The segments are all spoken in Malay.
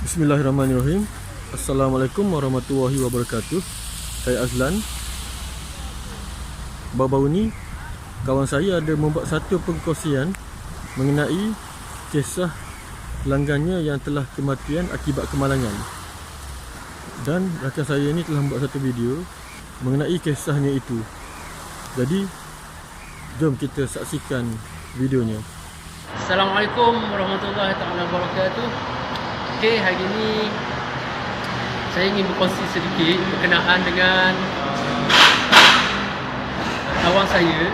Bismillahirrahmanirrahim. Assalamualaikum warahmatullahi wabarakatuh. Saya Azlan. Baru-baru ni kawan saya ada membuat satu perkongsian mengenai kisah pelanggannya yang telah kematian akibat kemalangan. Dan rakan saya ni telah membuat satu video mengenai kisahnya itu. Jadi jom kita saksikan videonya. Assalamualaikum warahmatullahi wabarakatuh. Okey, hari ini saya ingin berkongsi sedikit berkenaan dengan kawan saya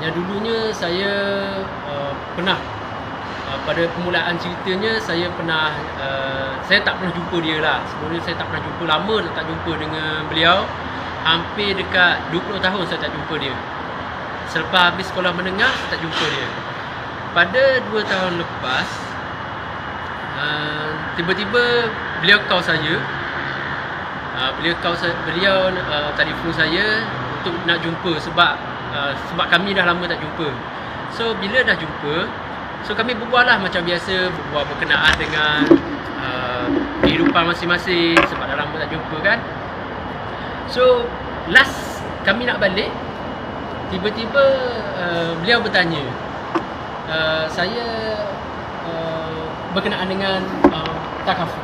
yang dulunya saya pernah pada permulaan ceritanya saya tak pernah jumpa dia lah. Sebenarnya saya tak pernah jumpa, lama tak jumpa dengan beliau. Hampir dekat 20 tahun saya tak jumpa dia. Selepas habis sekolah menengah saya tak jumpa dia. Pada 2 tahun lepas tiba-tiba beliau call saya. Beliau telefon saya untuk nak jumpa sebab kami dah lama tak jumpa. So bila dah jumpa, so kami berbual lah macam biasa, berbual berkenaan dengan kehidupan masing-masing sebab dah lama tak jumpa kan. So last kami nak balik, tiba-tiba beliau bertanya saya berkenaan dengan takaful.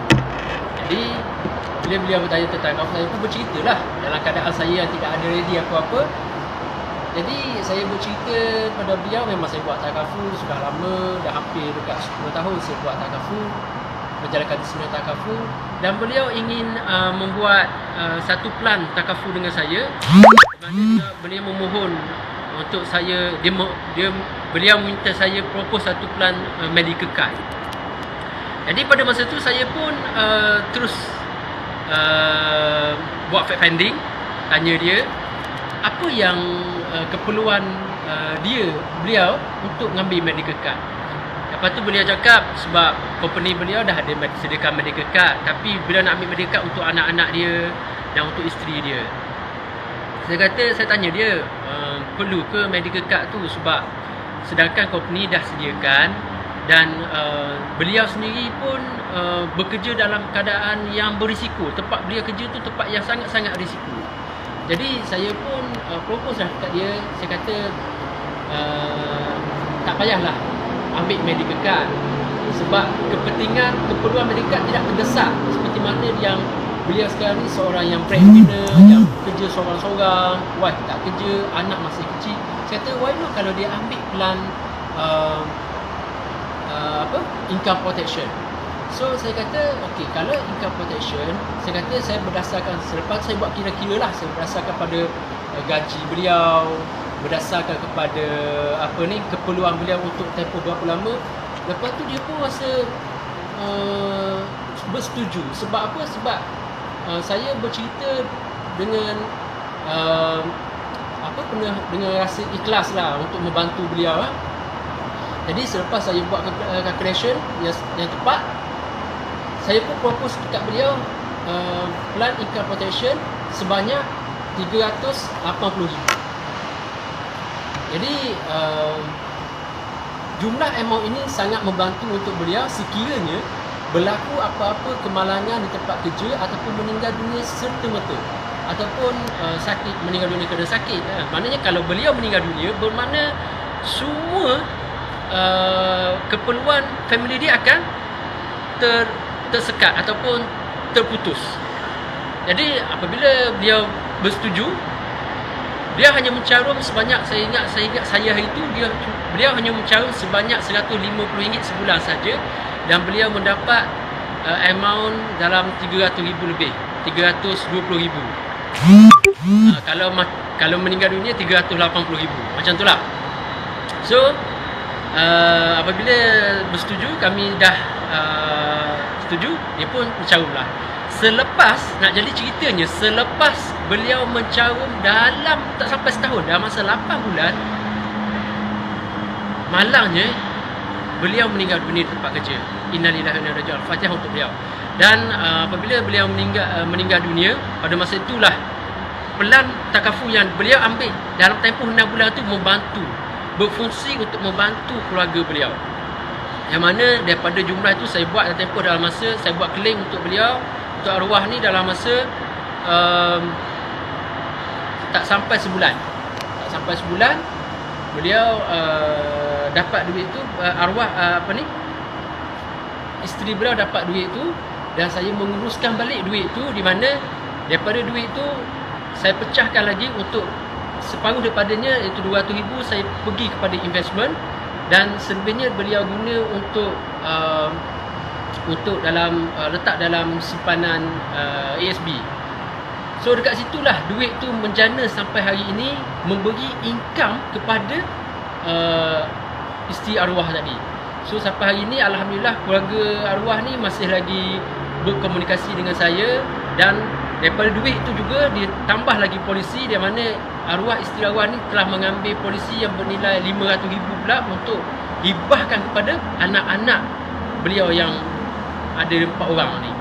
Jadi bila beliau bertanya tentang takaful, saya pun berceritalah dalam keadaan saya yang tidak ada ready apa-apa. Jadi saya bercerita pada beliau, memang saya buat takaful sudah lama, dah hampir dekat 10 tahun saya buat takaful, menjalankan disipline takaful, dan beliau ingin membuat satu plan takaful dengan saya. Beliau memohon untuk saya, beliau minta saya propose satu plan medical card. Jadi pada masa tu saya pun terus buat fact finding, tanya dia apa yang keperluan beliau untuk mengambil medical card. Lepas tu beliau cakap sebab company beliau dah ada sediakan medical card, tapi beliau nak ambil medical card untuk anak-anak dia dan untuk isteri dia. Saya tanya dia, perlu ke medical card tu, sebab sedangkan company dah sediakan, dan beliau sendiri pun bekerja dalam keadaan yang berisiko. Tempat beliau kerja tu tempat yang sangat-sangat risiko. Jadi saya pun propose lah dekat dia. Saya kata tak payahlah ambil medical card, sebab keperluan medical card tidak terdesak seperti mana yang beliau sekarang ni seorang yang breadwinner, yang kerja seorang-seorang, wife tak kerja, anak masih kecil. Saya kata why not kalau dia ambil plan income protection. So saya kata okey, kalau income protection, saya kata saya berdasarkan, selepas saya buat kira-kira lah, saya berdasarkan pada gaji beliau, berdasarkan kepada keperluan beliau untuk tempoh berapa lama. Lepas tu dia pun rasa bersetuju. Sebab apa? Sebab saya bercerita dengan dengan rasa ikhlas lah untuk membantu beliau lah. Jadi selepas saya buat calculation yang tepat, saya pun propose dekat beliau plan income protection sebanyak RM380,000. Jadi jumlah amount ini sangat membantu untuk beliau sekiranya berlaku apa-apa kemalangan di tempat kerja ataupun meninggal dunia serta-merta, ataupun meninggal dunia kerana sakit. Maknanya kalau beliau meninggal dunia, bermakna semua keperluan family dia akan tersekat ataupun terputus. Jadi apabila beliau bersetuju, dia hanya mencarum sebanyak, saya ingat saya hari itu beliau hanya mencarum sebanyak RM150 sebulan saja, dan beliau mendapat amount dalam RM300,000 lebih, RM320,000. Kalau meninggal dunia RM380,000, macam itulah. So apabila bersetuju, kami dah setuju, dia pun mencarum lah. Nak jadi ceritanya, selepas beliau mencarum dalam tak sampai setahun, dalam masa 8 bulan, malangnya beliau meninggal dunia di tempat kerja. Innalillahi wa inna ilaihi raji'un. Fatihah untuk beliau. Dan apabila beliau meninggal dunia, pada masa itulah pelan takaful yang beliau ambil dalam tempoh 6 bulan tu berfungsi untuk membantu keluarga beliau. yang mana daripada jumlah itu saya buat tempoh dalam masa, saya buat claim untuk beliau, untuk arwah ni dalam masa tak sampai sebulan. Beliau dapat duit tu, arwah isteri beliau dapat duit tu, dan saya menguruskan balik duit tu, di mana daripada duit tu saya pecahkan lagi untuk separuh daripadanya, iaitu 200,000 saya pergi kepada investment, dan selebihnya beliau guna untuk dalam letak dalam simpanan ASB. So dekat situlah duit tu menjana sampai hari ini, memberi income kepada isteri arwah tadi. So sampai hari ini alhamdulillah keluarga arwah ni masih lagi berkomunikasi dengan saya, dan daripada duit tu juga ditambah lagi polisi, di mana isteri arwah ni telah mengambil polisi yang bernilai 500,000 pula untuk hibahkan kepada anak-anak beliau yang ada 4 orang ni.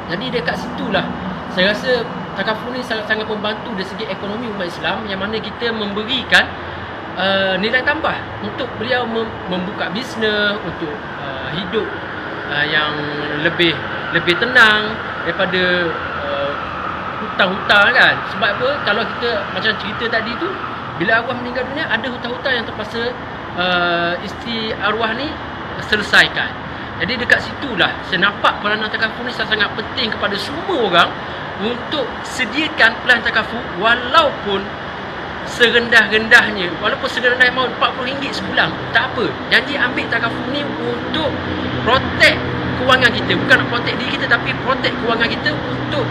Jadi dekat situlah saya rasa takaful ni sangat-sangat membantu dari segi ekonomi umat Islam, yang mana kita memberikan nilai tambah untuk beliau membuka bisnes, untuk hidup yang lebih tenang daripada hutang-hutang kan. Sebab apa? Kalau kita macam cerita tadi tu, bila arwah meninggal dunia ada hutang-hutang yang terpaksa isteri arwah ni selesaikan. Jadi dekat situlah saya nampak peranan takaful ni sangat penting kepada semua orang untuk sediakan pelan takaful, walaupun serendah-rendahnya, walaupun serendah mahu RM40 sebulan, tak apa. Janji ambil takaful ni untuk protect kewangan kita, bukan nak protect diri kita, tapi protect kewangan kita untuk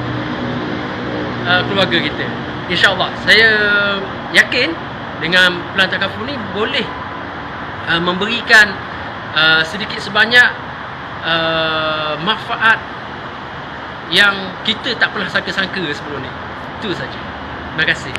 keluarga kita. InsyaAllah saya yakin dengan pelan takaful ni boleh memberikan sedikit sebanyak manfaat yang kita tak pernah sangka-sangka sebelum ni. Itu saja. Terima kasih.